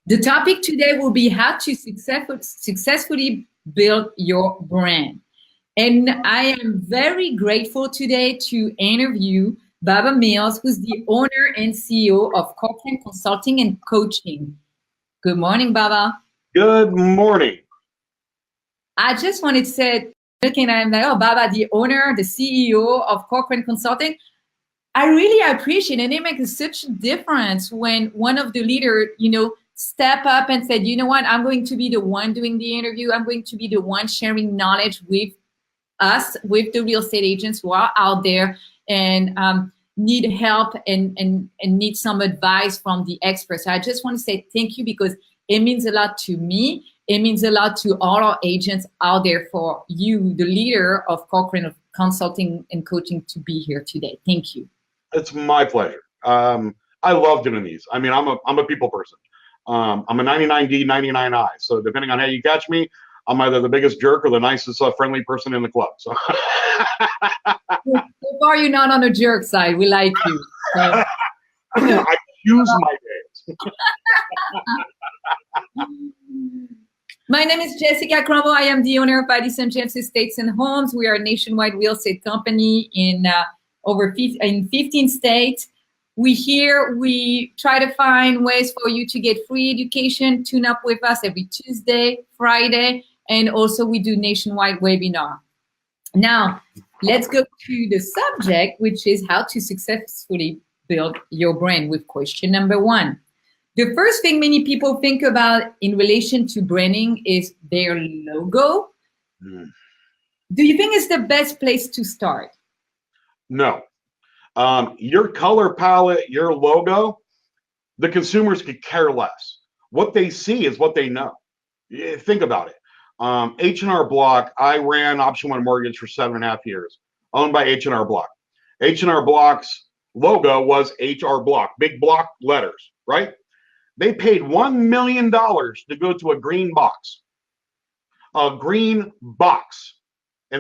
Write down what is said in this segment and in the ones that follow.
The topic today will be how to successfully build your brand. And I am very grateful today to interview Bubba Mills, who's the owner and CEO of Corcoran Consulting and Coaching. Good morning, Bubba. Good morning. I just wanted to say, looking at him like, oh, Baba, the owner, the CEO of Corcoran Consulting. I really appreciate it. And it makes such a difference when one of the leaders, step up and said, you know what, I'm going to be the one doing the interview. I'm going to be the one sharing knowledge with us, with the real estate agents who are out there and need help and need some advice from the experts. So I just want to say thank you because it means a lot to me. It means a lot to all our agents out there for you, the leader of Corcoran Consulting and Coaching, to be here today. Thank you. It's my pleasure. I love doing these. I mean, I'm a people person. I'm a 99D, 99I. So depending on how you catch me, I'm either the biggest jerk or the nicest, friendly person in the club. So, so far, you're not on the jerk side. We like you. So. I use my days. My name is Jessica Crumble. I am the owner of Addison James Estates and Homes. We are a nationwide real estate company in 15 states. We try to find ways for you to get free education. Tune up with us every Tuesday, Friday, and also we do nationwide webinar. Now, let's go to the subject, which is how to successfully build your brand with question number 1. The first thing many people think about in relation to branding is their logo. Do you think it's the best place to start? No. Your color palette, your logo, the consumers could care less. What they see is what they know. Think about it. H&R Block, I ran Option 1 Mortgage for 7.5 years, owned by H&R Block. H&R Block's logo was HR Block, big block letters, right? They paid $1 million to go to a green box. And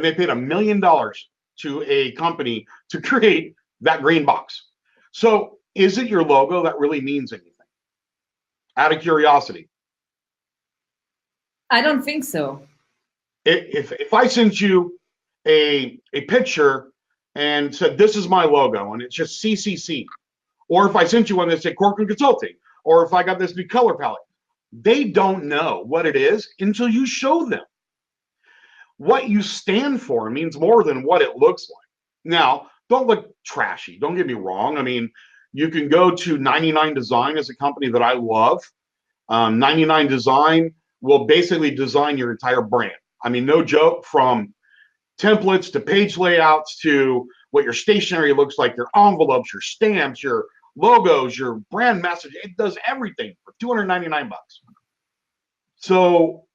they paid $1 million to a company to create that green box. So is it your logo that really means anything? Out of curiosity. I don't think so. If I sent you a picture and said, this is my logo, and it's just CCC, or if I sent you one that said Corcoran Consulting, or if I got this new color palette, they don't know what it is until you show them. What you stand for means more than what it looks like. Now, don't look trashy. Don't get me wrong. I mean, you can go to 99 Design as a company that I love. 99 Design will basically design your entire brand. I mean, no joke, from templates to page layouts to what your stationery looks like, your envelopes, your stamps, your logos, your brand message. It does everything for $299. So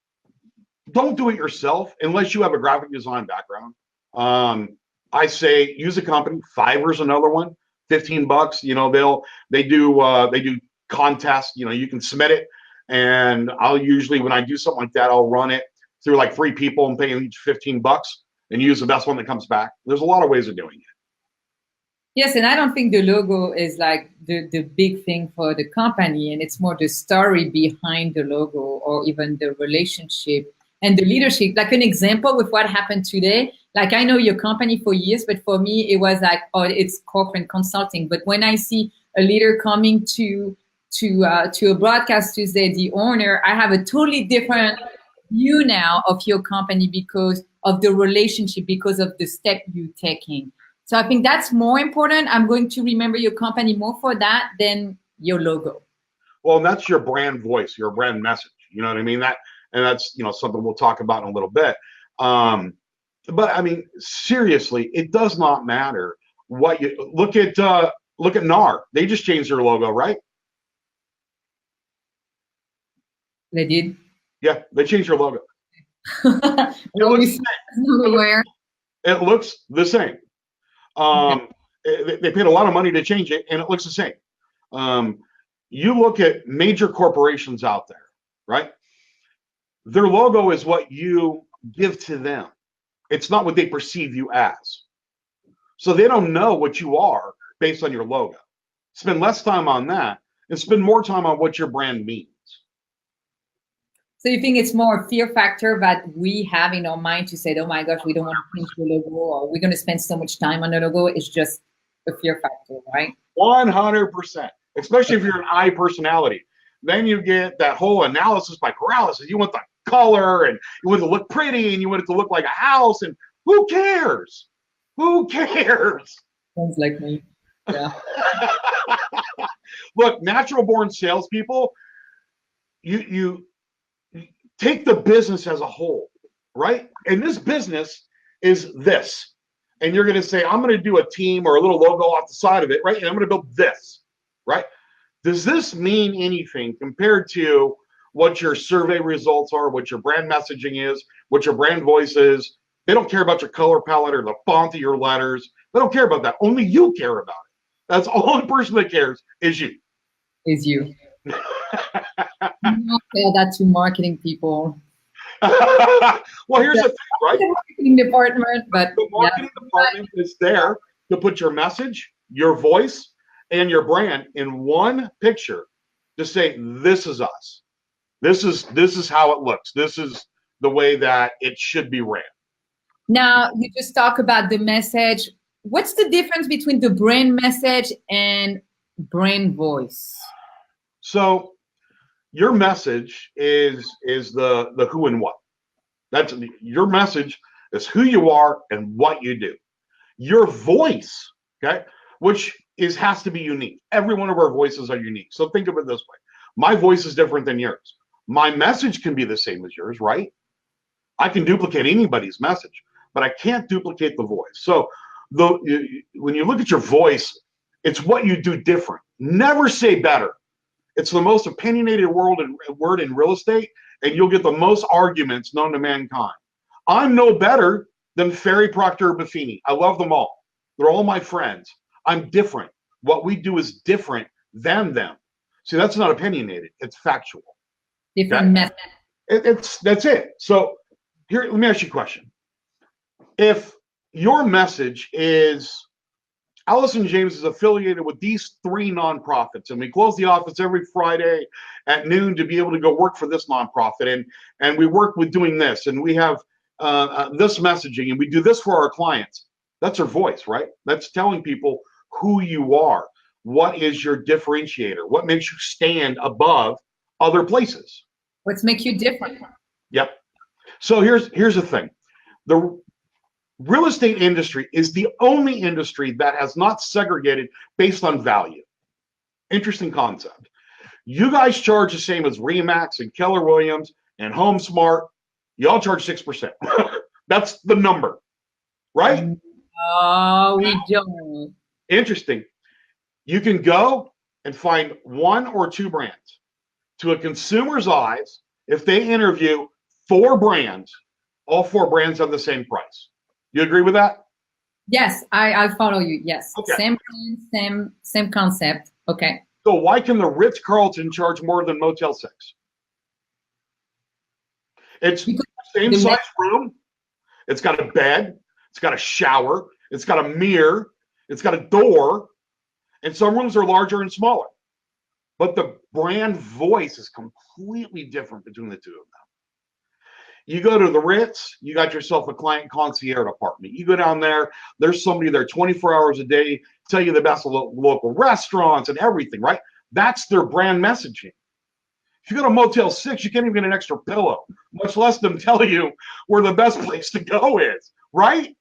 don't do it yourself unless you have a graphic design background. I say use a company. Fiverr's another one. $15. You know, they do contests. You know, you can submit it, and I'll usually, when I do something like that, I'll run it through like 3 people and pay them each $15 and use the best one that comes back. There's a lot of ways of doing it. Yes, and I don't think the logo is like the big thing for the company, and it's more the story behind the logo or even the relationship and the leadership. Like an example with what happened today, like I know your company for years, but for me, it was like, oh, it's Corcoran Consulting. But when I see a leader coming to a broadcast Tuesday, the owner, I have a totally different view now of your company because of the relationship, because of the step you're taking. So I think that's more important. I'm going to remember your company more for that than your logo. Well, and that's your brand voice, your brand message. You know what I mean? That's something we'll talk about in a little bit. But I mean, seriously, it does not matter what you look at. Look at NAR. They just changed their logo, right? They did. Yeah, they changed their logo. It looks the same. They paid a lot of money to change it, and it looks the same. You look at major corporations out there, right? Their logo is what you give to them. It's not what they perceive you as. So they don't know what you are based on your logo. Spend less time on that and spend more time on what your brand means. So you think it's more a fear factor that we have in our mind to say, oh my gosh, we don't want to change the logo, or we're going to spend so much time on the logo. It's just a fear factor, right? 100%. Especially if you're an I personality. Then you get that whole analysis by paralysis. You want the color, and you want it to look pretty, and you want it to look like a house, and who cares? Who cares? Sounds like me. Yeah. Look, natural born salespeople, you take the business as a whole, right? And this business is this. And you're going to say, I'm going to do a team or a little logo off the side of it, right? And I'm going to build this, right? Does this mean anything compared to what your survey results are, what your brand messaging is, what your brand voice is? They don't care about your color palette or the font of your letters. They don't care about that. Only you care about it. That's the only person that cares is you. Is you. You don't tell that to marketing people. Well, here's the thing, right? The marketing department, but the marketing department is there to put your message, your voice, and your brand in one picture to say, this is us. This is how it looks. This is the way that it should be ran. Now, you just talk about the message. What's the difference between the brand message and brand voice? So your message is the who and what. That's your message is who you are and what you do. Your voice, okay, which has to be unique. Every one of our voices are unique. So think of it this way. My voice is different than yours. My message can be the same as yours, right? I can duplicate anybody's message, but I can't duplicate the voice. So when you look at your voice, it's what you do different. Never say better. It's the most opinionated word in real estate, and you'll get the most arguments known to mankind. I'm no better than Ferry, Proctor, or Buffini. I love them all. They're all my friends. I'm different. What we do is different than them. See, that's not opinionated. It's factual. Different method. That's it. So here, let me ask you a question. If your message is Allison James is affiliated with these 3 nonprofits, and we close the office every Friday at noon to be able to go work for this nonprofit, and we work with doing this, and we have this messaging, and we do this for our clients. That's her voice, right? That's telling people who you are. What is your differentiator? What makes you stand above other places? What's make you different? Yep. So here's the thing. The real estate industry is the only industry that has not segregated based on value. Interesting concept. You guys charge the same as Remax and Keller Williams and HomeSmart. You all charge 6%. That's the number, right? Oh, we don't. Interesting. You can go and find 1 or 2 brands. To a consumer's eyes, if they interview 4 brands, all 4 brands have the same price. You agree with that? Yes, I follow you. Yes. Okay. Same brand, same concept. Okay. So why can the Ritz-Carlton charge more than Motel 6? It's the same size room. It's got a bed. It's got a shower. It's got a mirror. It's got a door. And some rooms are larger and smaller. But the brand voice is completely different between the two of them. You go to the Ritz, you got yourself a client concierge department. You go down there, there's somebody there 24 hours a day, tell you the best local restaurants and everything, right? That's their brand messaging. If you go to Motel 6, you can't even get an extra pillow, much less them tell you where the best place to go is, right?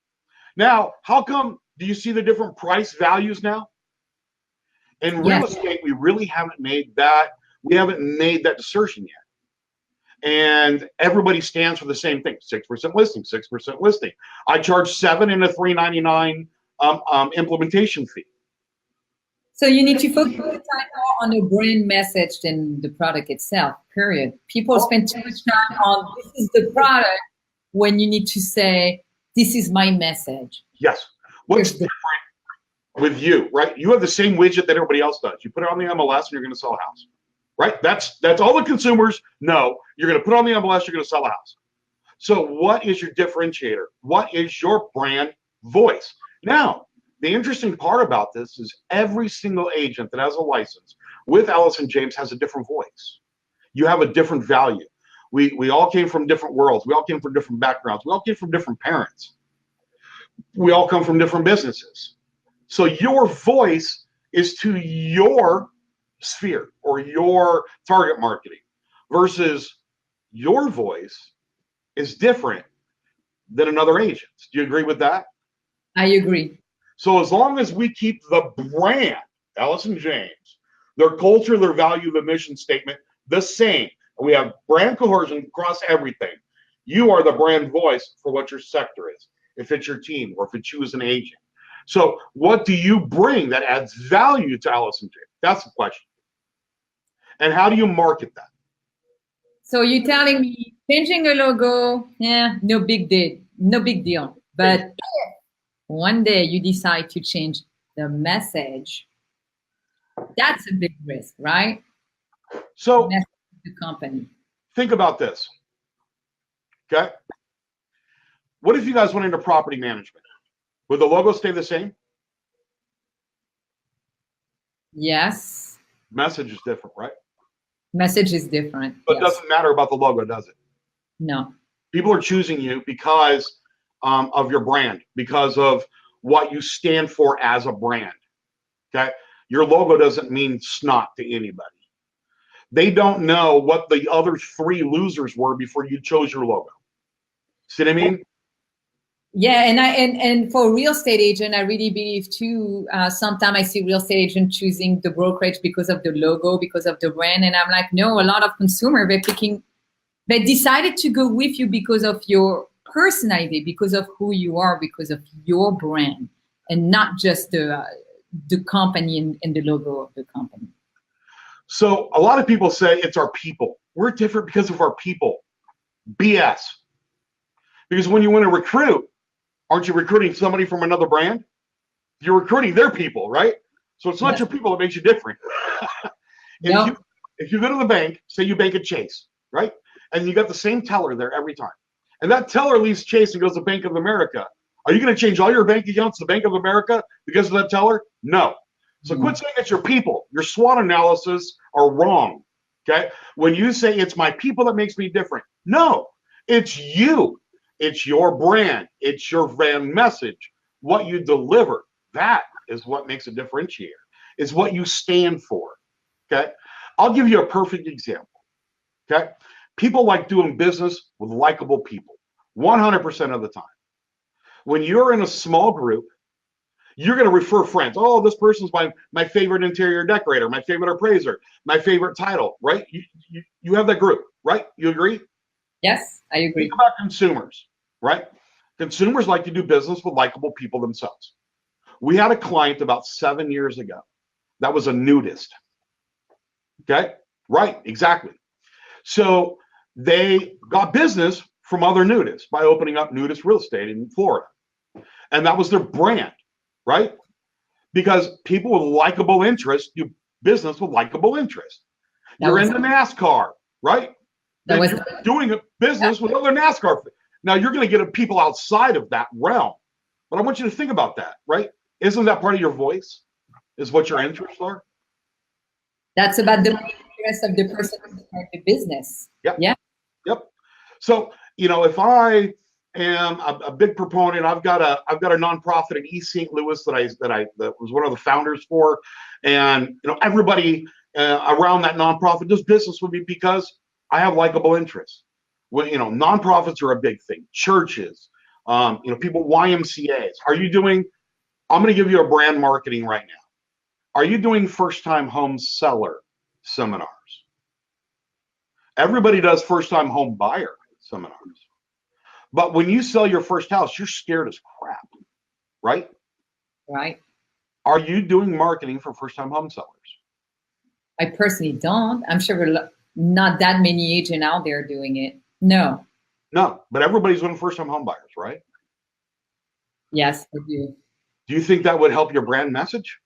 Now, how come, do you see the different price values now? In real estate, we really haven't made that, distinction yet. And everybody stands for the same thing, 6% listing, 6% listing. I charge $7 and a $3.99 implementation fee. So you need to focus more on the brand message than the product itself, period. People spend too much time on this is the product when you need to say, this is my message. Yes. What's different with you, right? You have the same widget that everybody else does. You put it on the MLS and you're going to sell a house, right? That's all the consumers know. You're going to put it on the MLS, you're going to sell a house. So what is your differentiator? What is your brand voice? Now, the interesting part about this is every single agent that has a license with Allison James has a different voice. You have a different value. We all came from different worlds. We all came from different backgrounds. We all came from different parents. We all come from different businesses. So your voice is to your sphere or your target marketing versus your voice is different than another agent's. Do you agree with that? I agree. So as long as we keep the brand, Allison James, their culture, their value, the mission statement the same, and we have brand cohesion across everything, you are the brand voice for what your sector is, if it's your team or if it's you as an agent. So what do you bring that adds value to Allison James? That's the question. And how do you market that? So you're telling me changing a logo, yeah, no big deal. But if one day you decide to change the message, that's a big risk, right? So the company. Think about this. Okay. What if you guys went into property management? Would the logo stay the same? Yes. Message is different, right? Message is different. But it doesn't matter about the logo, does it? No. People are choosing you because of your brand, because of what you stand for as a brand. Okay. Your logo doesn't mean snot to anybody. They don't know what the other three losers were before you chose your logo. See what I mean? Yeah, and for real estate agent, I really believe too. Sometimes I see real estate agent choosing the brokerage because of the logo, because of the brand, and I'm like, no. A lot of consumer they decided to go with you because of your personality, because of who you are, because of your brand, and not just the company and the logo of the company. So a lot of people say it's our people. We're different because of our people. BS. Because when you want to recruit, aren't you recruiting somebody from another brand? You're recruiting their people, right? So it's not your people that makes you different. If you go to the bank, say you bank at Chase, right? And you got the same teller there every time. And that teller leaves Chase and goes to Bank of America. Are you going to change all your bank accounts to Bank of America because of that teller? No. So quit saying it's your people. Your SWOT analysis are wrong. Okay? When you say it's my people that makes me different, no, it's you. It's your brand. It's your brand message. What you deliver. That is what makes a differentiator. Is what you stand for. Okay? I'll give you a perfect example. Okay? People like doing business with likable people 100% of the time. When you're in a small group, you're going to refer friends. Oh, this person's my favorite interior decorator, my favorite appraiser, my favorite title, right? You have that group, right? You agree? Yes, I agree. Think about consumers, right? Consumers like to do business with likable people themselves. We had a client about 7 years ago that was a nudist. Okay? Right, exactly. So they got business from other nudists by opening up nudist real estate in Florida. And that was their brand. Right? Because people with likable interests do business with likable interests. You're into NASCAR, right? You're doing a business with other NASCAR. Now you're going to get people outside of that realm. But I want you to think about that, right? Isn't that part of your voice? Is what your interests are? That's about the interest of the person who started the business. Yep. Yeah. Yep. So, if I am a big proponent. I've got a nonprofit in East St. Louis that was one of the founders for, and everybody around that nonprofit does business with me because I have likable interests. Well, nonprofits are a big thing. Churches, people, YMCA's. Are you doing? I'm going to give you a brand marketing right now. Are you doing first-time home seller seminars? Everybody does first-time home buyer seminars. But when you sell your first house, you're scared as crap, right? Right. Are you doing marketing for first-time home sellers? I personally don't. I'm sure not that many agents out there doing it. No. No, but everybody's doing first-time home buyers, right? Yes, I do. Do you think that would help your brand message?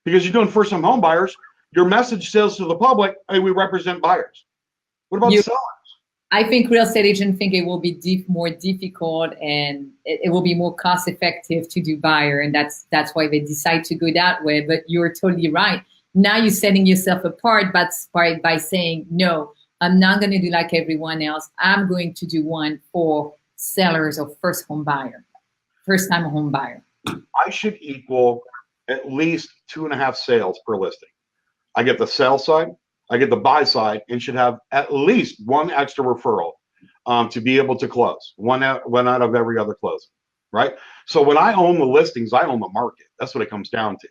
Because you're doing first-time home buyers, your message says to the public, hey, we represent buyers. What about sellers? I think real estate agents think it will be more difficult and it will be more cost effective to do buyer. And that's why they decide to go that way. But you're totally right. Now you're setting yourself apart by saying, no, I'm not going to do like everyone else. I'm going to do one for sellers or first time home buyer. I should equal at least 2.5 sales per listing. I get the sell side, I get the buy side, and should have at least one extra referral to be able to close one out of every other closing, right? So when I own the listings, I own the market. That's what it comes down to.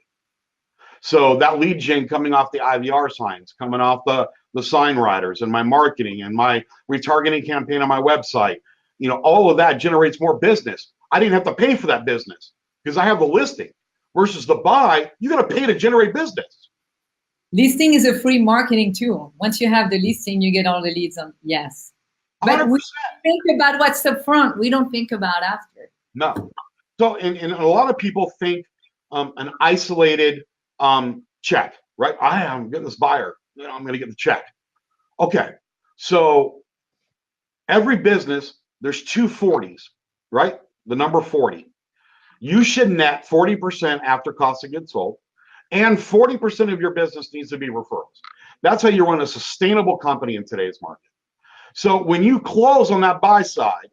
So that lead gen coming off the IVR signs, coming off the sign riders and my marketing and my retargeting campaign on my website, all of that generates more business. I didn't have to pay for that business because I have the listing. Versus the buy, you got to pay to generate business. Listing is a free marketing tool. Once you have the listing, you get all the leads on. Yes. But 100%. We think about what's up front. We don't think about after. No. So, and a lot of people think an isolated check, right? I'm getting this buyer. I'm going to get the check. Okay. So every business, there's two 40s, right? The number 40. You should net 40% after cost of goods sold, and 40% of your business needs to be referrals. That's how you run a sustainable company in today's market. So when you close on that buy side,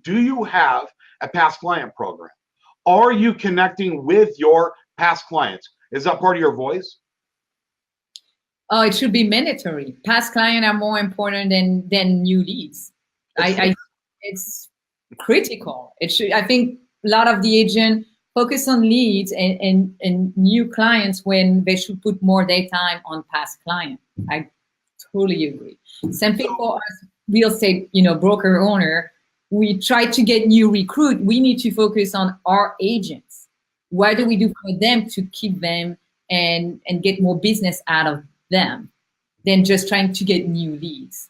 do you have a past client program? Are you connecting with your past clients? Is that part of your voice? Oh, it should be mandatory. Past clients are more important than new leads. It's critical. It should. I think a lot of the agent focus on leads and new clients when they should put more daytime on past client. I totally agree. Same thing for us, real estate, broker owner. We try to get new recruit. We need to focus on our agents. What do we do for them to keep them and get more business out of them than just trying to get new leads?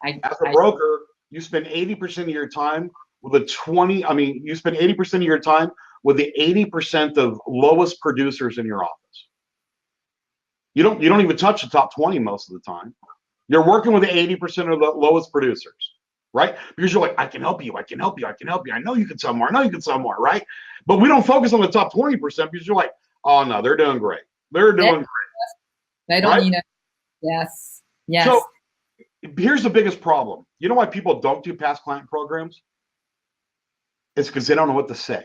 As a broker, you spend 80% of your time with you spend 80% of your time with the 80% of lowest producers in your office. You don't even touch the top 20 most of the time. You're working with the 80% of the lowest producers, right? Because you're like, I can help you. I know you can sell more. Right? But we don't focus on the top 20% because you're like, oh no, they're doing great. They're doing great. They don't need it. Yes. So here's the biggest problem. You know why people don't do past client programs? It's because they don't know what to say.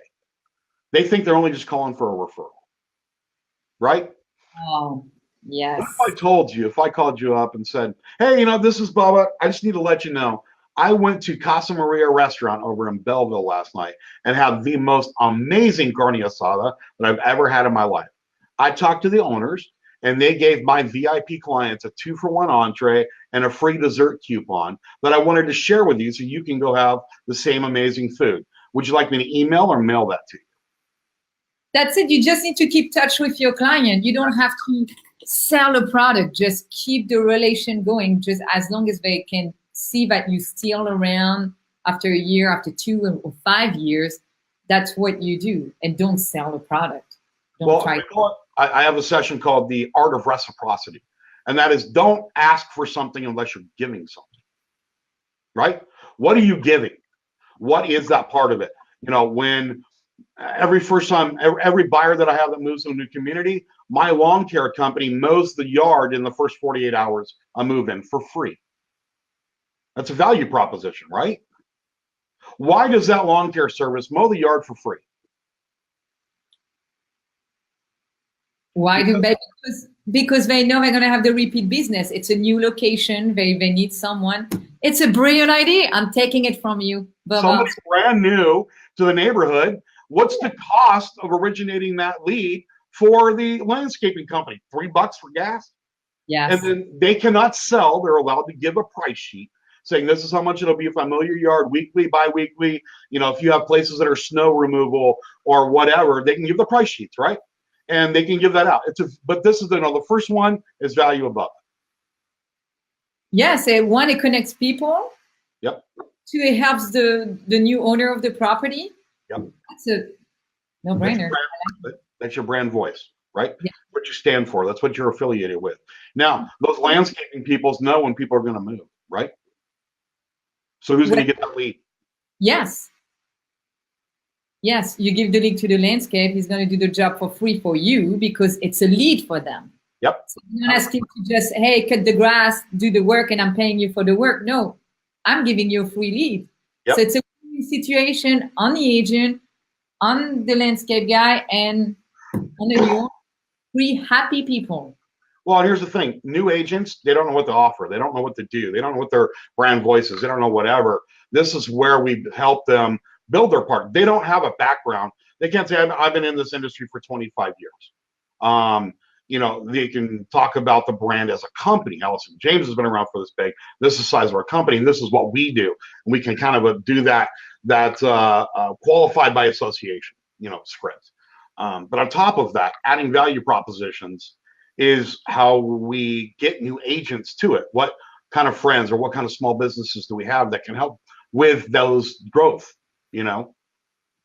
They think they're only just calling for a referral, right? Oh, yes. What if I called you up and said, hey, this is Bubba. I just need to let you know, I went to Casa Maria restaurant over in Belleville last night and had the most amazing carne asada that I've ever had in my life. I talked to the owners, and they gave my VIP clients a 2-for-1 entree and a free dessert coupon that I wanted to share with you so you can go have the same amazing food. Would you like me to email or mail that to you? That's it. You just need to keep touch with your client. You don't have to sell a product. Just keep the relation going. Just as long as they can see that you're still around after a year, after 2 or 5 years, that's what you do. And don't sell a product. I have a session called The Art of Reciprocity. And that is, don't ask for something unless you're giving something, right? What are you giving? What is that part of it? When every buyer that I have that moves to a new community, my lawn care company mows the yard in the first 48 hours I move in for free. That's a value proposition, right? Why does that lawn care service mow the yard for free? Why do they? Because they know they're going to have the repeat business. It's a new location. They need someone. It's a brilliant idea. I'm taking it from you. Somebody brand new to the neighborhood. What's the cost of originating that lead for the landscaping company? $3 for gas? Yes. And then they cannot sell. They're allowed to give a price sheet saying this is how much it'll be if I mow your yard weekly, bi-weekly. If you have places that are snow removal or whatever, they can give the price sheets, right? And they can give that out. But this is the first one is value above. Yes, one, it connects people. Yep. 2, it helps the new owner of the property. Yep. That's a no-brainer. That's your brand voice, right? Yeah. What you stand for. That's what you're affiliated with. Now, those landscaping peoples know when people are going to move, right? So who's going to get that lead? Yes. Yes, you give the lead to the landscape. He's going to do the job for free for you because it's a lead for them. Yep. So I'm not asking to just, hey, cut the grass, do the work, and I'm paying you for the work. No, I'm giving you a free lead. So Yep. it's a win-win situation on the agent, on the landscape guy, and on the new three happy people. Well, here's the thing. New agents, they don't know what to offer. They don't know what to do. They don't know what their brand voice is. They don't know whatever. This is where we help them build their part. They don't have a background. They can't say, I've been in this industry for 25 years. They can talk about the brand as a company. Allison James has been around for this big. This is the size of our company, and this is what we do. And we can kind of do that qualified by association, script. But on top of that, adding value propositions is how we get new agents to it. What kind of friends or what kind of small businesses do we have that can help with those growth, And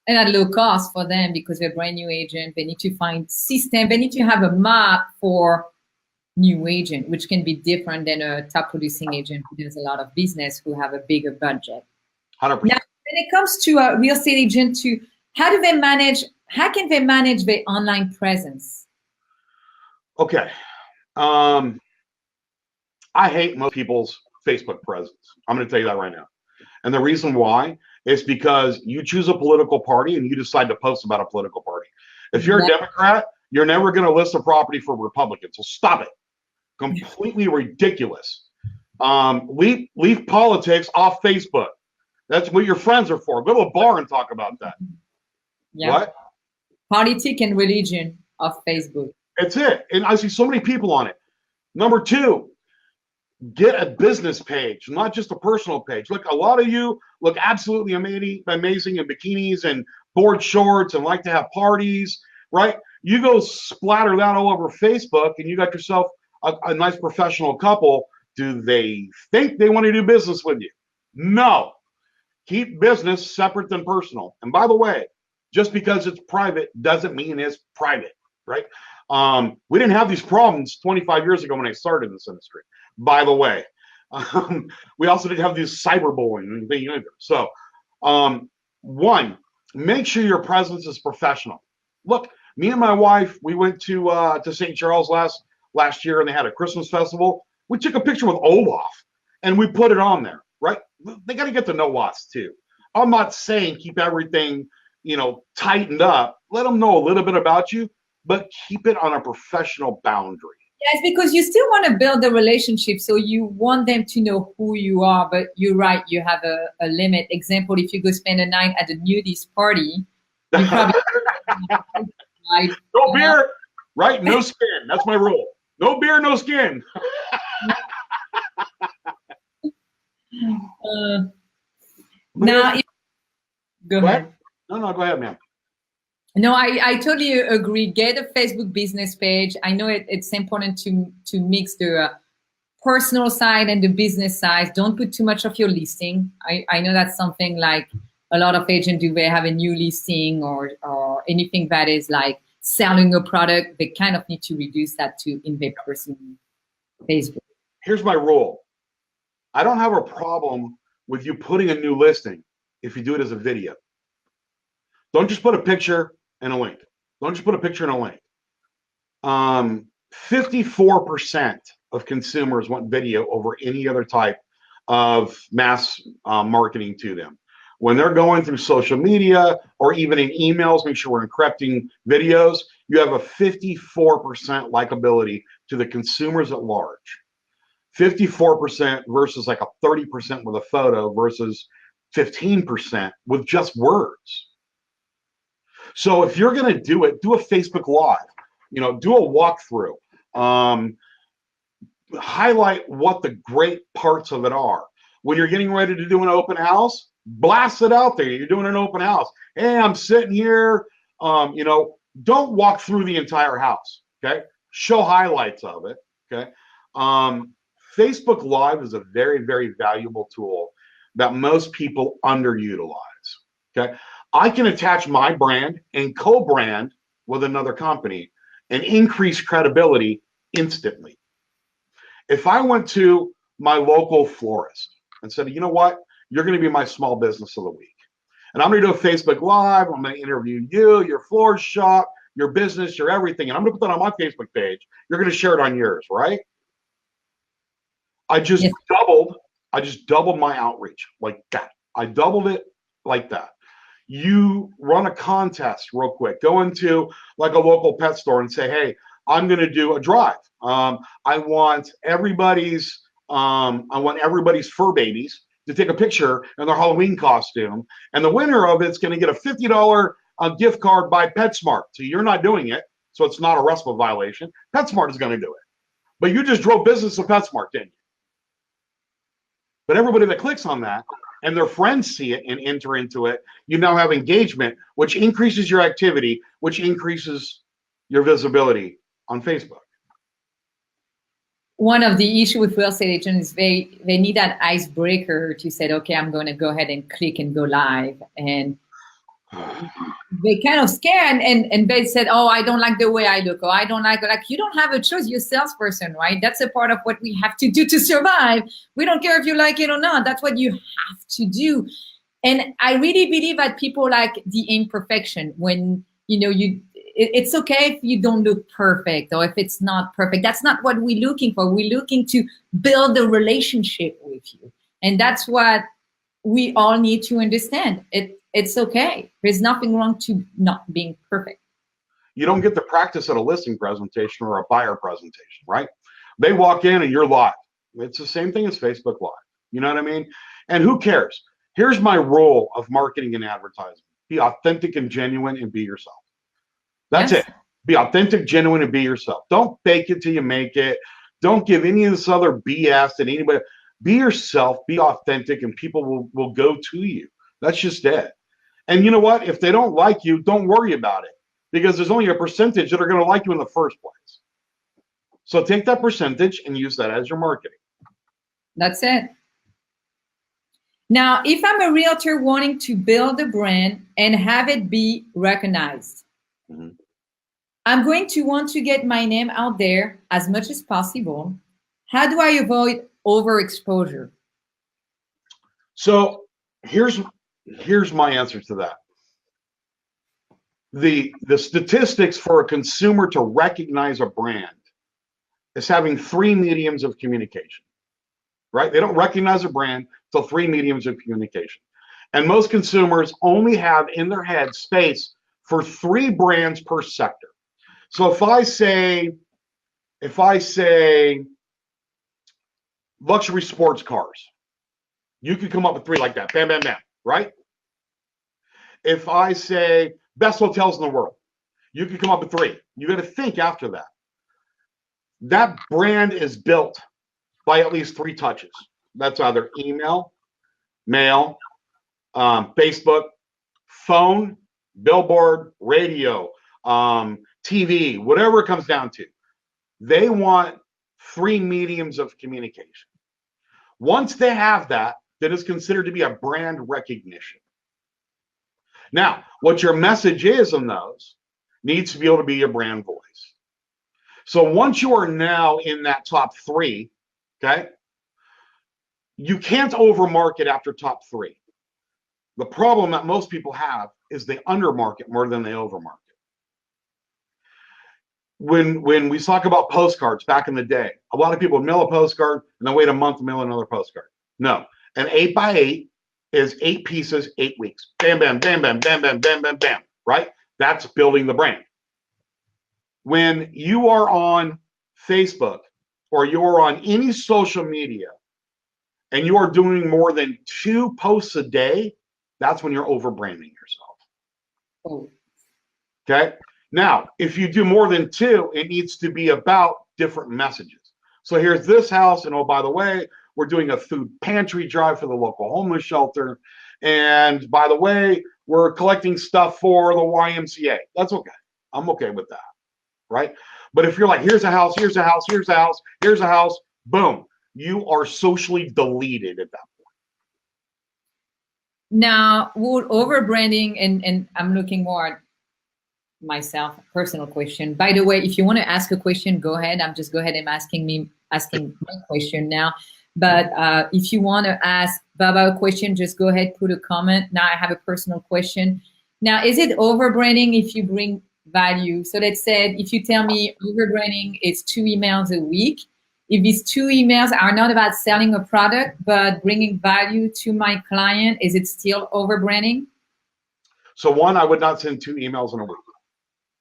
at low cost for them, because they're a brand new agent, they need to find system. They need to have a map for new agent, which can be different than a top producing agent who does a lot of business, who have a bigger budget. 100%. Now, when it comes to a real estate agent, how can they manage their online presence? Okay. I hate most people's Facebook presence. I'm going to tell you that right now. And the reason why is because you choose a political party and you decide to post about a political party. If you're a Democrat, you're never going to list a property for Republicans. So stop it. Completely ridiculous. Leave politics off Facebook. That's what your friends are for. Go to a bar and talk about that. Yeah. What? Politics and religion off Facebook. That's it. And I see so many people on it. Number two, get a business page, not just a personal page. Look, a lot of you look absolutely amazing in bikinis and board shorts and like to have parties, right? You go splatter that all over Facebook and you got yourself a nice professional couple. Do they think they want to do business with you? No. Keep business separate than personal. And by the way, just because it's private doesn't mean it's private, right? We didn't have these problems 25 years ago when I started in this industry, by the way. We also didn't have these cyberbullying thing either. So, one, make sure your presence is professional. Look, me and my wife, we went to St. Charles last year, and they had a Christmas festival. We took a picture with Olaf, and we put it on there, right? They got to get to know us, too. I'm not saying keep everything, tightened up. Let them know a little bit about you, but keep it on a professional boundary. Yes, because you still want to build the relationship, so you want them to know who you are, but you're right, you have a limit. Example, if you go spend a night at a nudist party, you probably no beer, right? No skin. That's my rule. No beer, no skin. Now, go ahead. No, go ahead, ma'am. No, I totally agree. Get a Facebook business page. I know it's important to mix the personal side and the business side. Don't put too much of your listing. I know that's something like a lot of agents do. They have a new listing or anything that is like selling a product. They kind of need to reduce that to in their personal Facebook. Here's my rule. I don't have a problem with you putting a new listing if you do it as a video. Don't just put a picture and a link. Don't just put a picture and a link. 54% of consumers want video over any other type of mass marketing to them. When they're going through social media or even in emails, make sure we're encrypting videos, you have a 54% likability to the consumers at large. 54% versus like a 30% with a photo versus 15% with just words. So if you're going to do it, do a Facebook Live, do a walkthrough, highlight what the great parts of it are. When you're getting ready to do an open house, blast it out there. You're doing an open house. Hey, I'm sitting here. Don't walk through the entire house. Okay. Show highlights of it. Okay. Facebook Live is a very, very valuable tool that most people underutilize. Okay. I can attach my brand and co-brand with another company and increase credibility instantly. If I went to my local florist and said, you know what, you're going to be my small business of the week, and I'm going to do a Facebook Live, I'm going to interview you, your florist shop, your business, your everything, and I'm going to put that on my Facebook page. You're going to share it on yours, right? I just doubled my outreach like that. I doubled it like that. You run a contest real quick. Go into like a local pet store and say, hey, I'm going to do a drive. I want everybody's fur babies to take a picture in their Halloween costume, and the winner of it's going to get a $50 gift card by PetSmart. So you're not doing it, so it's not a RESPA violation. PetSmart is going to do it, but you just drove business to PetSmart, didn't you? But everybody that clicks on that and their friends see it and enter into it, you now have engagement, which increases your activity, which increases your visibility on Facebook. One of the issues with real estate agents is they need that icebreaker to say, okay, I'm going to go ahead and click and go live. And they kind of scared and they said, oh, I don't like the way I look. Oh, I don't like you don't have a choice. You're a salesperson, right? That's a part of what we have to do to survive. We don't care if you like it or not. That's what you have to do. And I really believe that people like the imperfection when, it's okay if you don't look perfect or if it's not perfect. That's not what we're looking for. We're looking to build a relationship with you. And that's what we all need to understand. It's okay. There's nothing wrong to not being perfect. You don't get to practice at a listing presentation or a buyer presentation, right? They walk in and you're live. It's the same thing as Facebook Live. You know what I mean? And who cares? Here's my rule of marketing and advertising. Be authentic and genuine and be yourself. That's it. Be authentic, genuine, and be yourself. Don't fake it till you make it. Don't give any of this other BS that anybody. Be yourself, be authentic, and people will go to you. That's just it. And you know what? If they don't like you, don't worry about it, because there's only a percentage that are going to like you in the first place. So take that percentage and use that as your marketing. That's it. Now, if I'm a realtor wanting to build a brand and have it be recognized, I'm going to want to get my name out there as much as possible. How do I avoid overexposure? So here's my answer to that. The statistics for a consumer to recognize a brand is having 3 mediums of communication, right? They don't recognize a brand till 3 mediums of communication. And most consumers only have in their head space for 3 brands per sector. So if I say luxury sports cars, you could come up with 3 like that. Bam, bam, bam, right? If I say best hotels in the world, you could come up with 3. You got to think after that. That brand is built by at least 3 touches. That's either email, mail, Facebook, phone, billboard, radio, TV, whatever it comes down to. They want 3 mediums of communication. Once they have that, then it's considered to be a brand recognition. Now, what your message is in those needs to be able to be your brand voice. So once you are now in that top 3, okay, you can't overmarket after top 3. The problem that most people have is they undermarket more than they overmarket. When we talk about postcards back in the day, a lot of people would mail a postcard and then wait a month to mail another postcard. No, an 8x8 is 8 pieces, 8 weeks. Bam, bam, bam, bam, bam, bam, bam, bam, bam, right? That's building the brand. When you are on Facebook or you're on any social media and you are doing more than 2 posts a day, that's when you're over branding yourself. Oh. Okay. Now, if you do more than 2, it needs to be about different messages. So here's this house, and oh, by the way, we're doing a food pantry drive for the local homeless shelter. And by the way, we're collecting stuff for the YMCA. That's okay. I'm okay with that, right? But if you're like, here's a house, here's a house, here's a house, here's a house, boom, you are socially deleted at that point. Now, would over branding, and I'm looking more at myself, personal question. By the way, if you want to ask a question, go ahead. I'm just go ahead and asking my question now. But if you want to ask Bubba a question, just go ahead, put a comment. Now I have a personal question. Now, is it over branding if you bring value. So let's say if you tell me overbranding is 2 emails a week, if these 2 emails are not about selling a product but bringing value to my client, is it still overbranding? So one, I would not send 2 emails in a week.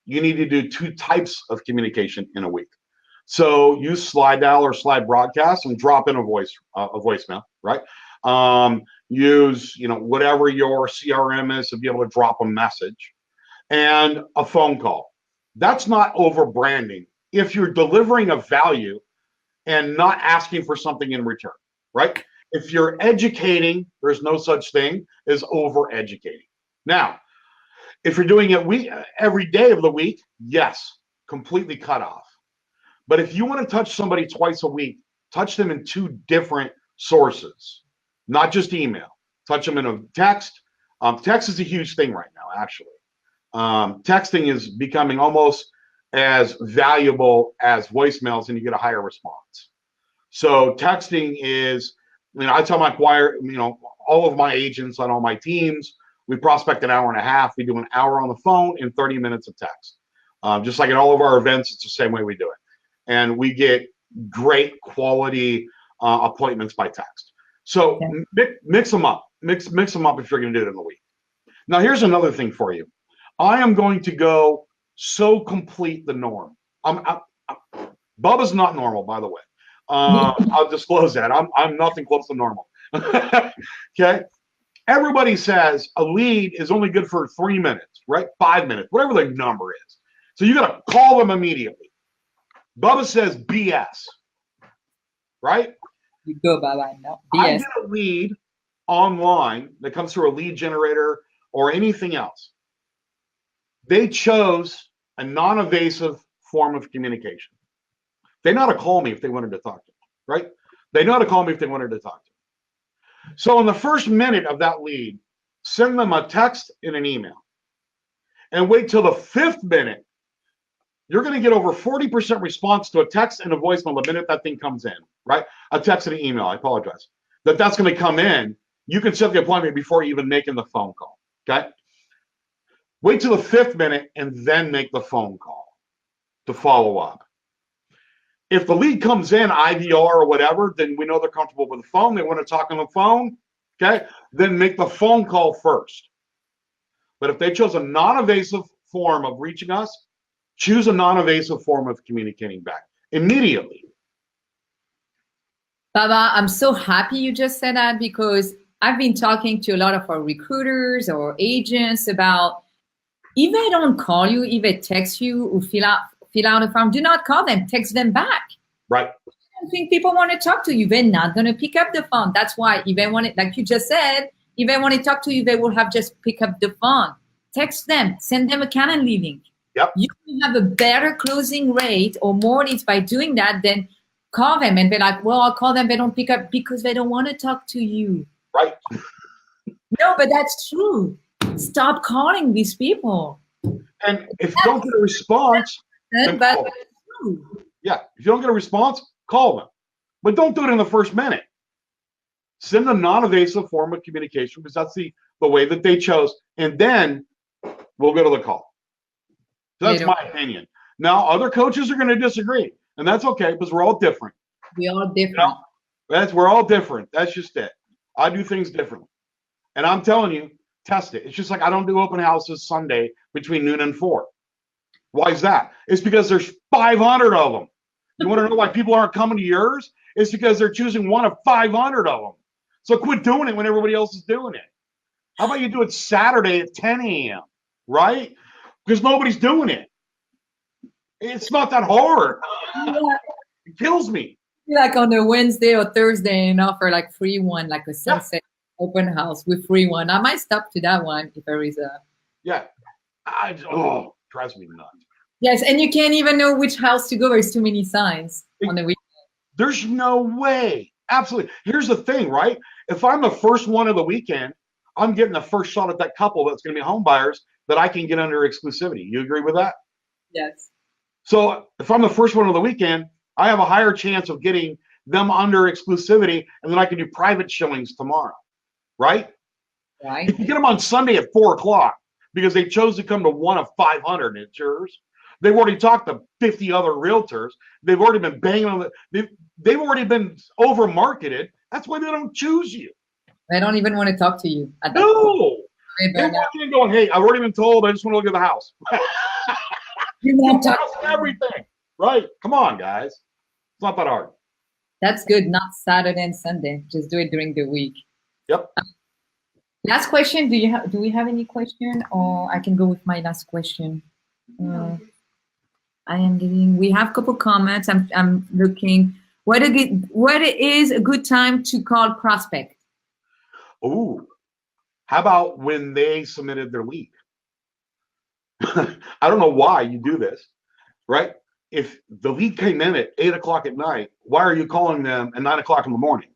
You need to do 2 types of communication in a week. So use slide dial or slide broadcast and drop in a voicemail, right? Use, whatever your CRM is to be able to drop a message, and a phone call. That's not over branding if you're delivering a value and not asking for something in return, right? If you're educating, there's no such thing as over educating. Now, if you're doing it every day of the week, yes, completely cut off. But if you want to touch somebody twice a week, touch them in 2 different sources, not just email. Touch them in a text. Text is a huge thing right now, actually. Texting is becoming almost as valuable as voicemails, and you get a higher response. So texting is, I tell my choir, all of my agents on all my teams, we prospect an hour and a half. We do an hour on the phone and 30 minutes of text. Just like at all of our events, it's the same way we do it. And we get great quality appointments by text. So mix them up. Mix them up if you're going to do it in the week. Now, here's another thing for you. I am going to go so complete the norm. Bubba's not normal, by the way. I'll disclose that. I'm nothing close to normal. Okay. Everybody says a lead is only good for 3 minutes, right? 5 minutes, whatever the number is. So you got to call them immediately. Bubba says BS, right? You go, Bubba. No, BS. I get a lead online that comes through a lead generator or anything else. They chose a non-evasive form of communication. They know how to call me if they wanted to talk to me, right? They know how to call me if they wanted to talk to me. So in the first minute of that lead, send them a text and an email. And wait till the 5th minute. You're going to get over 40% response to a text and a voicemail the minute that thing comes in, right? A text and an email, I apologize. That's going to come in. You can set the appointment before even making the phone call, okay? Wait till the 5th minute and then make the phone call to follow up. If the lead comes in IVR or whatever, then we know they're comfortable with the phone. They want to talk on the phone, okay? Then make the phone call first. But if they chose a non-evasive form of reaching us, choose a non-evasive form of communicating back immediately. Baba, I'm so happy you just said that, because I've been talking to a lot of our recruiters or agents about, if they don't call you, if they text you or fill out a form, do not call them, text them back. Right. I don't think people want to talk to you. They're not going to pick up the phone. That's why if they want it, like you just said, if they want to talk to you, they will have just pick up the phone. Text them, send them a Calendly link. Yep. You can have a better closing rate or more leads by doing that than call them and be like, well, I'll call them, they don't pick up because they don't want to talk to you. Right. No, but that's true. Stop calling these people. And if you don't get a response, then call them. Yeah, if you don't get a response, call them. But don't do it in the first minute. Send a non-evasive form of communication, because that's the way that they chose. And then we'll go to the call. So that's my opinion. Now, other coaches are going to disagree, and that's okay, because we're all different. We're all different. We're all different. That's just it. I do things differently. And I'm telling you, test it. It's just like I don't do open houses Sunday between noon and 4. Why is that? It's because there's 500 of them. You want to know why people aren't coming to yours? It's because they're choosing one of 500 of them. So quit doing it when everybody else is doing it. How about you do it Saturday at 10 a.m., right? Because nobody's doing it. It's not that hard. Yeah. It kills me. Like on a Wednesday or Thursday and offer like free one, like a sunset open house with free one. I might stop to that one if there is a. Yeah. Drives me nuts. Yes, and you can't even know which house to go. There's too many signs on the weekend. There's no way. Absolutely. Here's the thing, right? If I'm the first one of the weekend, I'm getting the first shot at that couple that's going to be home buyers that I can get under exclusivity. You agree with that? Yes. So if I'm the first one of the weekend, I have a higher chance of getting them under exclusivity, and then I can do private showings tomorrow, right? Right. If you get them on Sunday at 4 o'clock, because they chose to come to one of 500 insurers. They've already talked to 50 other realtors. They've already been banging on they've already been over marketed. That's why they don't choose you. I don't even want to talk to you at that No. point. They're walking in going, hey, I've already been told. I just want to look at the house. You won't talk everything. Right. Come on, guys. It's not that hard. That's good. Not Saturday and Sunday. Just do it during the week. Yep. Last question. Do we have any question, or I can go with my last question? We have a couple comments. I'm looking. What is a good time to call prospect? Ooh, how about when they submitted their lead? I don't know why you do this, right? If the lead came in at 8 o'clock at night, why are you calling them at 9 o'clock in the morning?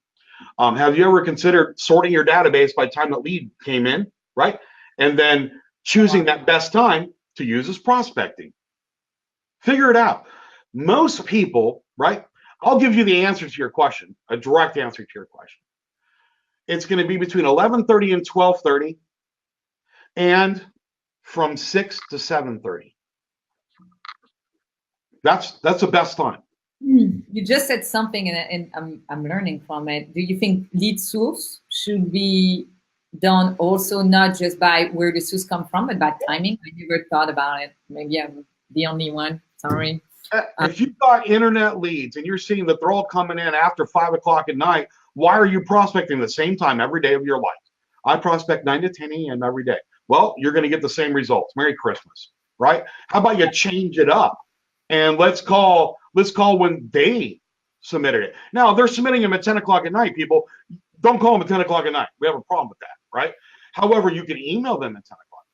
Have you ever considered sorting your database by the time the lead came in, right? And then choosing that best time to use as prospecting? Figure it out. Most people, right? I'll give you the answer to your question, a direct answer to your question. It's going to be between 11:30 and 12:30 and from 6 to 7:30. That's the best time. You just said something, and I'm learning from it. Do you think lead source should be done also not just by where the source come from, but by timing? I never thought about it. Maybe I'm the only one. Sorry. If you've got internet leads and you're seeing that they're all coming in after 5 o'clock at night, why are you prospecting the same time every day of your life? I prospect 9 to 10 a.m. every day. Well, you're going to get the same results. Merry Christmas, right? How about you change it up and let's call when they submitted it. Now, they're submitting them at 10 o'clock at night, people. Don't call them at 10 o'clock at night. We have a problem with that, right? However, you can email them at 10 o'clock.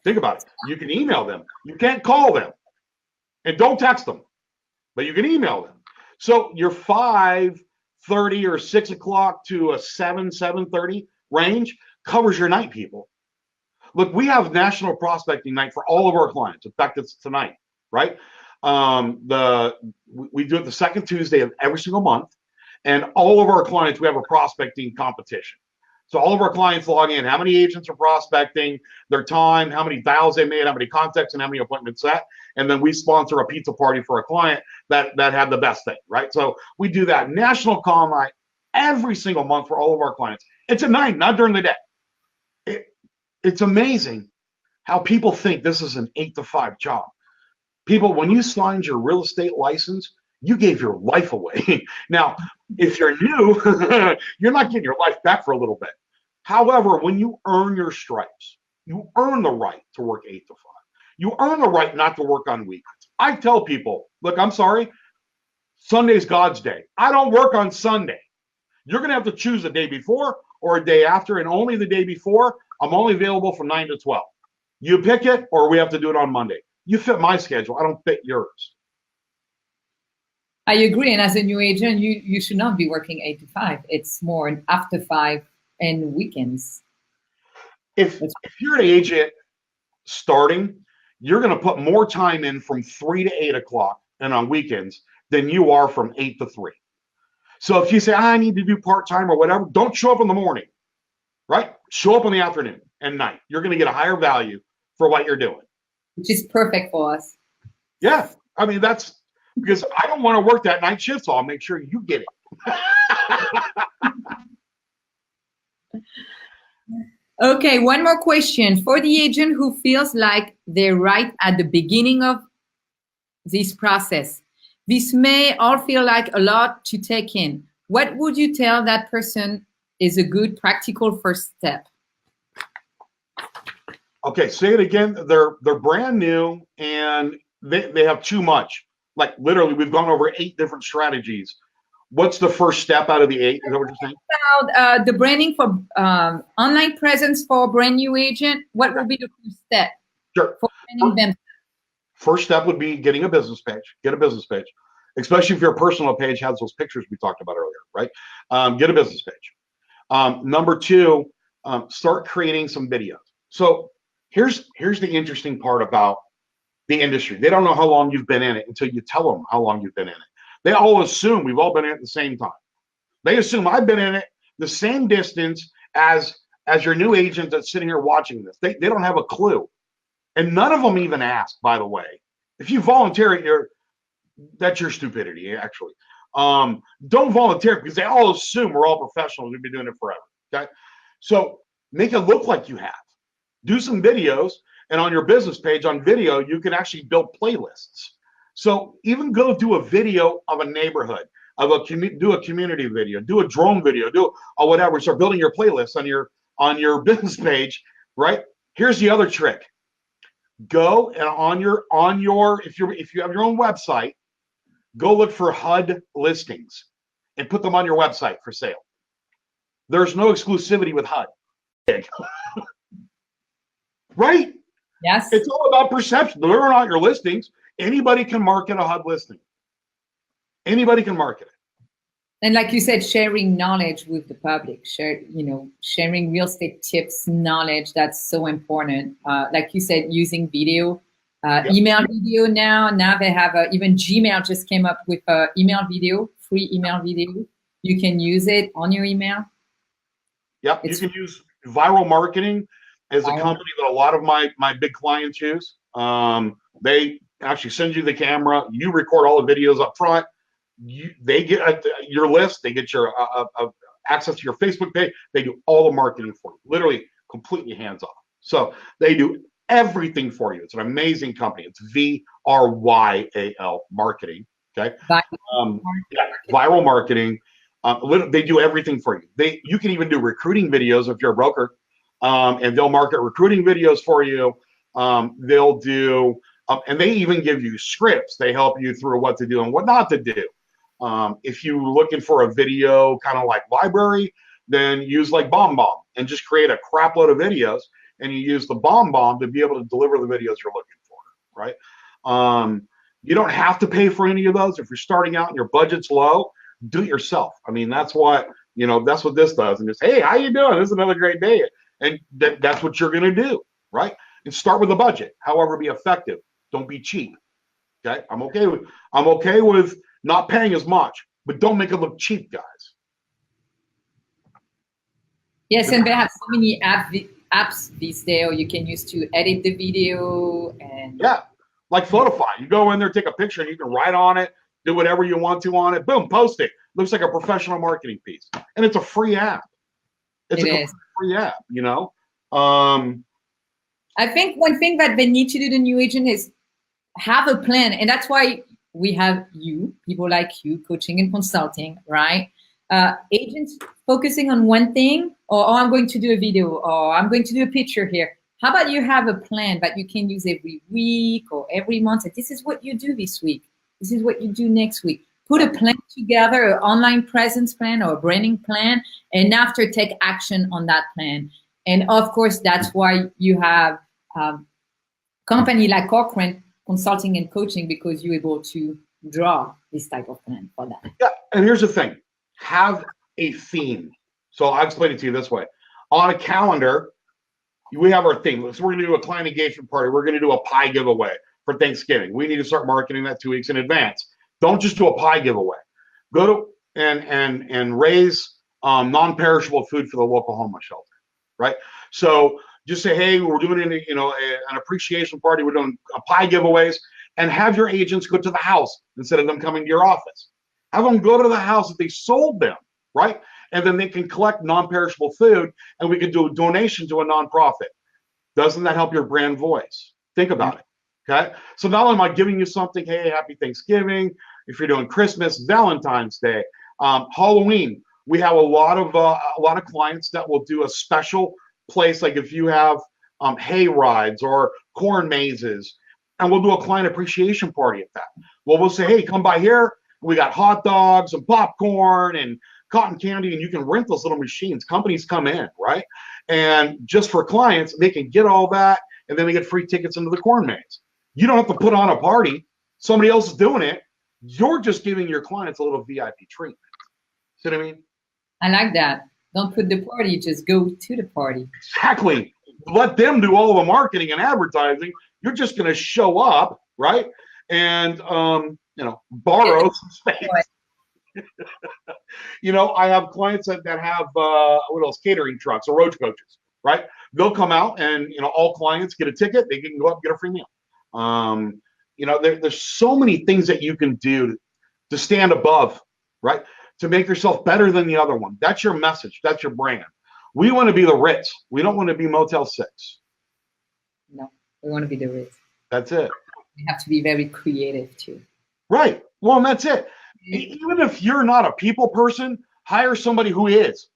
Think about it. You can email them. You can't call them. And don't text them, but you can email them. So your 5:30 or 6 o'clock to a 7:30 range covers your night, people. Look, we have National Prospecting Night for all of our clients. In fact, it's tonight, right? We do it the second Tuesday of every single month, and all of our clients, we have a prospecting competition. So all of our clients log in, how many agents are prospecting, their time, how many dials they made, how many contacts, and how many appointments set. And then we sponsor a pizza party for a client that had the best thing, right? So we do that National Call Night every single month for all of our clients. It's at night, not during the day. It's amazing how people think this is an 8 to 5 job. People, when you signed your real estate license, you gave your life away. Now, if you're new, you're not getting your life back for a little bit. However, when you earn your stripes, you earn the right to work 8 to 5. You earn the right not to work on weekends. I tell people, look, I'm sorry, Sunday's God's day. I don't work on Sunday. You're going to have to choose the day before or a day after, and only the day before. I'm only available from 9 to 12. You pick it, or we have to do it on Monday. You fit my schedule. I don't fit yours. I agree. And as a new agent, you should not be working 8 to 5. It's more after 5 and weekends. If you're an agent starting, you're going to put more time in from 3 to 8 o'clock and on weekends than you are from 8 to 3. So if you say, I need to do part-time or whatever, don't show up in the morning, right? Show up in the afternoon and night. You're going to get a higher value for what you're doing. Which is perfect for us. Yeah. I mean, that's because I don't want to work that night shift, so I'll make sure you get it. Okay, one more question. For the agent who feels like they're right at the beginning of this process, this may all feel like a lot to take in. What would you tell that person is a good practical first step? Okay, say it again. They're brand new and they have too much. Like literally, we've gone over 8 different strategies. What's the first step out of the 8? Is that what you're saying? About the branding for online presence for a brand new agent, what would be the first step? Sure. For branding them? First step would be getting a business page. Get a business page, especially if your personal page has those pictures we talked about earlier, right? Get a business page. Number 2, start creating some videos. So here's the interesting part about the industry. They don't know how long you've been in it until you tell them how long you've been in it. They all assume we've all been in it at the same time. They assume I've been in it the same distance as as your new agent that's sitting here watching this, they don't have a clue. And none of them even ask, by the way. If you volunteer it, that's your stupidity, actually. Don't volunteer because they all assume we're all professionals. We've been doing it forever. Okay. So make it look like you have. Do some videos, and on your business page on video, you can actually build playlists. So even go do a video of a neighborhood, do a community video, do a drone video, do or whatever. Start building your playlist on your business page, right? Here's the other trick. Go and on your if you have your own website, go look for HUD listings and put them on your website for sale. There's no exclusivity with HUD. Right? Yes. It's all about perception. They're not your listings. Anybody can market a HUD listing. Anybody can market it. And like you said, sharing knowledge with the public, sharing real estate tips, knowledge, that's so important. Like you said, using video, email video now. Now they have even Gmail just came up with email video, free email video. You can use it on your email. Yep, you can use viral marketing as a company that a lot of my big clients use. They actually send you the camera. You record all the videos up front. They get your list. They get your access to your Facebook page. They do all the marketing for you, literally completely hands off. So they do everything for you. It's an amazing company. It's VRYAL Marketing. Okay, viral marketing. They do everything for you. You can even do recruiting videos if you're a broker, and they'll market recruiting videos for you. They'll do, and they even give you scripts. They help you through what to do and what not to do. If you're looking for a video kind of like library, then use like BombBomb and just create a crap load of videos, and you use the BombBomb to be able to deliver the videos you're looking for, right? You don't have to pay for any of those. If you're starting out and your budget's low, do it yourself. I mean, that's what this does. And just, hey, how you doing? This is another great day. And that's what you're going to do, right? And start with a budget. However, be effective. Don't be cheap. Okay, I'm okay with not paying as much, but don't make it look cheap, guys. Yes, and they have so many apps these days you can use to edit the video and like Photify. You go in there, take a picture, and you can write on it, do whatever you want to on it. Boom, post it. Looks like a professional marketing piece, and it's a free app. It's a free app, I think one thing that they need to do, the new agent, is have a plan, and that's why we have people like you, coaching and consulting, right? Agents focusing on one thing, or I'm going to do a video, or I'm going to do a picture here. How about you have a plan that you can use every week or every month? This is what you do this week. This is what you do next week. Put a plan together, an online presence plan or a branding plan, and after take action on that plan. And of course, that's why you have company like Corcoran Consulting and Coaching, because you're able to draw this type of plan for that. Yeah, and here's the thing. Have a theme. So I'll explain it to you this way. On a calendar, we have our theme. So we're going to do a client engagement party. We're going to do a pie giveaway for Thanksgiving. We need to start marketing that 2 weeks in advance. Don't just do a pie giveaway. Go to and raise non-perishable food for the local homeless shelter, right? So just say, hey, we're doing an appreciation party. We're doing pie giveaways, and have your agents go to the house instead of them coming to your office. Have them go to the house that they sold them, right? And then they can collect non-perishable food, and we can do a donation to a nonprofit. Doesn't that help your brand voice? Think about it. Okay. So not only am I giving you something, hey, happy Thanksgiving. If you're doing Christmas, Valentine's Day, Halloween, we have a lot of clients that will do a special place, like if you have hay rides or corn mazes, and we'll do a client appreciation party at that. Well, we'll say, hey, come by here. We got hot dogs and popcorn and cotton candy, and you can rent those little machines. Companies come in, right? And just for clients, they can get all that, and then they get free tickets into the corn maze. You don't have to put on a party. Somebody else is doing it. You're just giving your clients a little VIP treatment. See what I mean? I like that. Don't put the party, just go to the party. Exactly. Let them do all the marketing and advertising. You're just going to show up, right? And, borrow some space. You know, I have clients that have what else? Catering trucks or road coaches, right? They'll come out and all clients get a ticket. They can go up and get a free meal. There's so many things that you can do to stand above, right? To make yourself better than the other one. That's your message. That's your brand. We want to be the Ritz. We don't want to be Motel 6. No, we want to be the Ritz. That's it. We have to be very creative too. Right. Well, and that's it. Even if you're not a people person, hire somebody who is.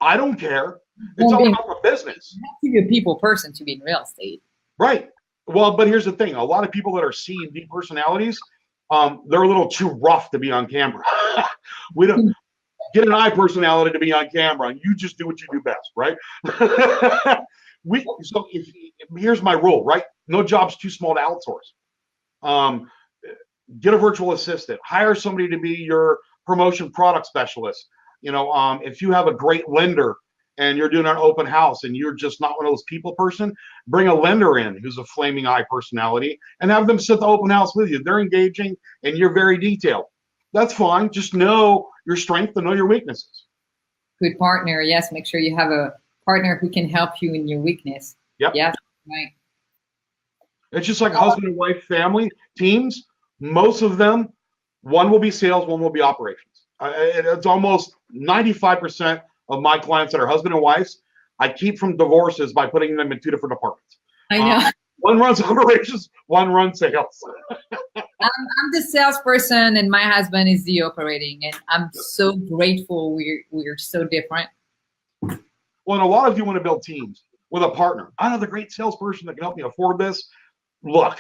I don't care. It's all about the business. You have to be a people person to be in real estate. Right. Well, but here's the thing. A lot of people that are C and D personalities, they're a little too rough to be on camera. We don't get an I personality to be on camera, and you just do what you do best, right? Here's my rule, right? No job's too small to outsource. Get a virtual assistant. Hire somebody to be your promotion product specialist. If you have a great lender and you're doing an open house and you're just not one of those people person, bring a lender in who's a flaming I personality and have them sit the open house with you. They're engaging and you're very detailed. That's fine. Just know your strength and know your weaknesses. Good partner. Yes. Make sure you have a partner who can help you in your weakness. Yep. Yes. Right. It's just like husband and wife family teams. Most of them, one will be sales, one will be operations. It's almost 95% of my clients that are husband and wives, I keep from divorces by putting them in 2 different departments. I know. One runs operations, one runs sales. I'm the salesperson and my husband is the operating, and I'm so grateful we're so different. Well, and a lot of you want to build teams with a partner. I know the great salesperson that can help me afford this. Look,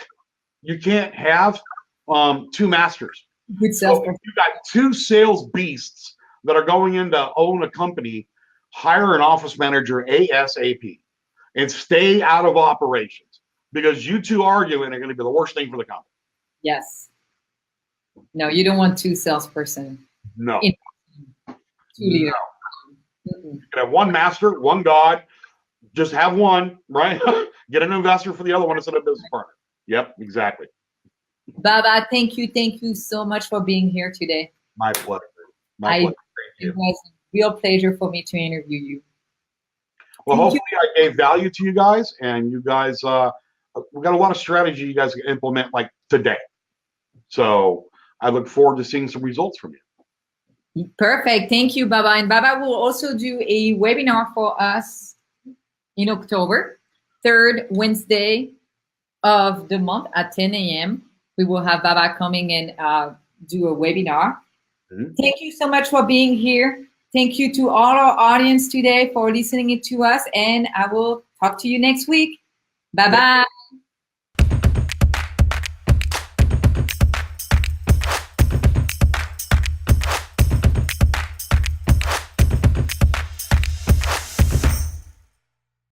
you can't have 2 masters. Good salesperson. You got 2 sales beasts that are going in to own a company. Hire an office manager ASAP and stay out of operations, because you 2 arguing are going to be the worst thing for the company. Yes. No, you don't want 2 salesperson. No. 2 leaders. No. You can have 1 master, 1 god. Just have 1, right? Get an investor for the other one instead of a business partner. Yep, exactly. Bubba, thank you so much for being here today. My pleasure. My pleasure. Thank you. It was a real pleasure for me to interview you. Well, hopefully I gave value to you guys, and you guys, we've got a lot of strategy you guys can implement like today. So I look forward to seeing some results from you. Perfect. Thank you, Bubba. And Bubba will also do a webinar for us in October, 3rd Wednesday of the month at 10 a.m. We will have Bubba coming and do a webinar. Mm-hmm. Thank you so much for being here. Thank you to all our audience today for listening to us, and I will talk to you next week. Bye-bye.